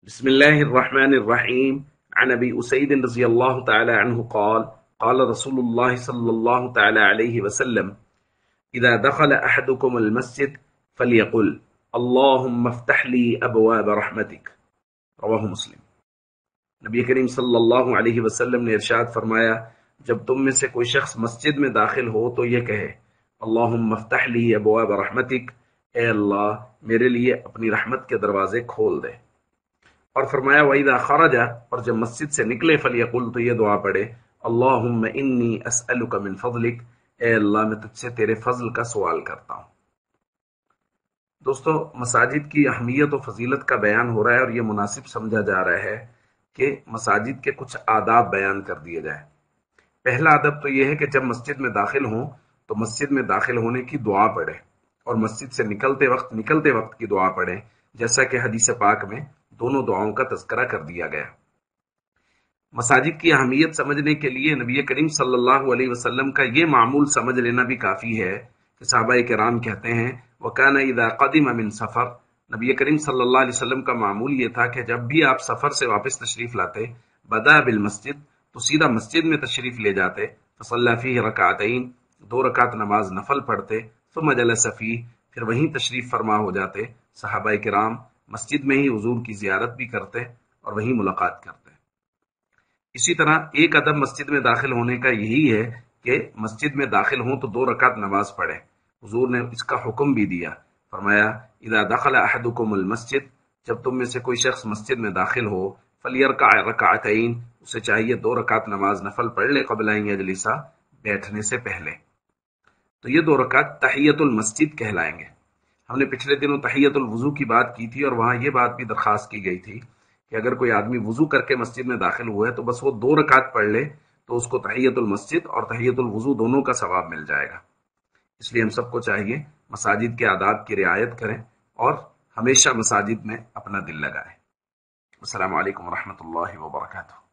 بسم الله الرحمن الرحيم. عن أبي أسيد رضي الله تعالى عنه قال قال رسول الله صلى الله تعالى عليه وسلم: إذا دخل أحدكم المسجد فليقل اللهم افتح لي أبواب رحمتك. رواہ مسلم۔ نبی کریم صلی اللہ علیہ وسلم نے ارشاد فرمایا، جب تم میں سے کوئی شخص مسجد میں داخل ہو تو یہ کہے، اللہم افتح لی ابواب رحمتک، اے اللہ میرے لیے اپنی رحمت کے دروازے کھول دے۔ اور فرمایا وَإِذَا خَرَجَ، اور جب مسجد سے نکلے فَلْيَقُلْ، تو یہ دعا پڑھے، اللہم انی اسألک من فضلک، اے اللہ میں تجھ سے تیرے فضل کا سوال کرتا ہوں۔ دوستو، مساجد کی اہمیت و فضیلت کا بیان ہو رہا ہے اور یہ مناسب سمجھا جا رہا ہے کہ مساجد کے کچھ آداب بیان کر دیے جائیں۔ پہلا ادب تو یہ ہے کہ جب مسجد میں داخل ہوں تو مسجد میں داخل ہونے کی دعا پڑھیں اور مسجد سے نکلتے وقت کی دعا پڑھیں، جیسا کہ حدیث پاک میں دونوں دعاؤں کا تذکرہ کر دیا گیا۔ مساجد کی اہمیت سمجھنے کے لیے نبی کریم صلی اللہ علیہ وسلم کا یہ معمول سمجھ لینا بھی کافی ہے کہ صحابہ کرام کہتے ہیں وَكَانَ إِذَا قَدِمَ مِن سَفَرٍ، نبی کریم صلی اللہ علیہ وسلم کا معمول یہ تھا کہ جب بھی آپ سفر سے واپس تشریف لاتے، بدا بالمسجد، تو سیدھا مسجد میں تشریف لے جاتے، فصلی فیہ رکعتین، 2 رکعت نماز نفل پڑھتے، ثم جلس فیہ، پھر وہیں تشریف فرما ہو جاتے۔ صحابہ کرام مسجد میں ہی حضور کی زیارت بھی کرتے اور وہیں ملاقات کرتے۔ اسی طرح ایک ادب مسجد میں داخل ہونے کا یہی ہے کہ مسجد میں داخل ہوں تو 2 رکعت نماز پڑھیں۔ حضور نے اس کا حکم بھی دیا، فرمایا اذا دخل احدکم المسجد، جب تم میں سے کوئی شخص مسجد میں داخل ہو، فلیرکع رکعتین، اسے چاہیے 2 رکعت نماز نفل پڑھ لے، قبل ان یجلسا، بیٹھنے سے پہلے۔ تو یہ 2 رکعت تحیۃ المسجد کہلائیں گے۔ ہم نے پچھلے دنوں تحیۃ الوضو کی بات کی تھی اور وہاں یہ بات بھی درخواست کی گئی تھی کہ اگر کوئی آدمی وضو کر کے مسجد میں داخل ہوا ہے تو بس وہ 2 رکعت پڑھ لے تو اس کو تحیۃ المسجد اور تحیۃ الوضو دونوں کا ثواب مل جائے گا۔ اس لیے ہم سب کو چاہیے مساجد کے آداب کی رعایت کریں اور ہمیشہ مساجد میں اپنا دل لگائیں۔ السلام علیکم ورحمۃ اللہ وبرکاتہ۔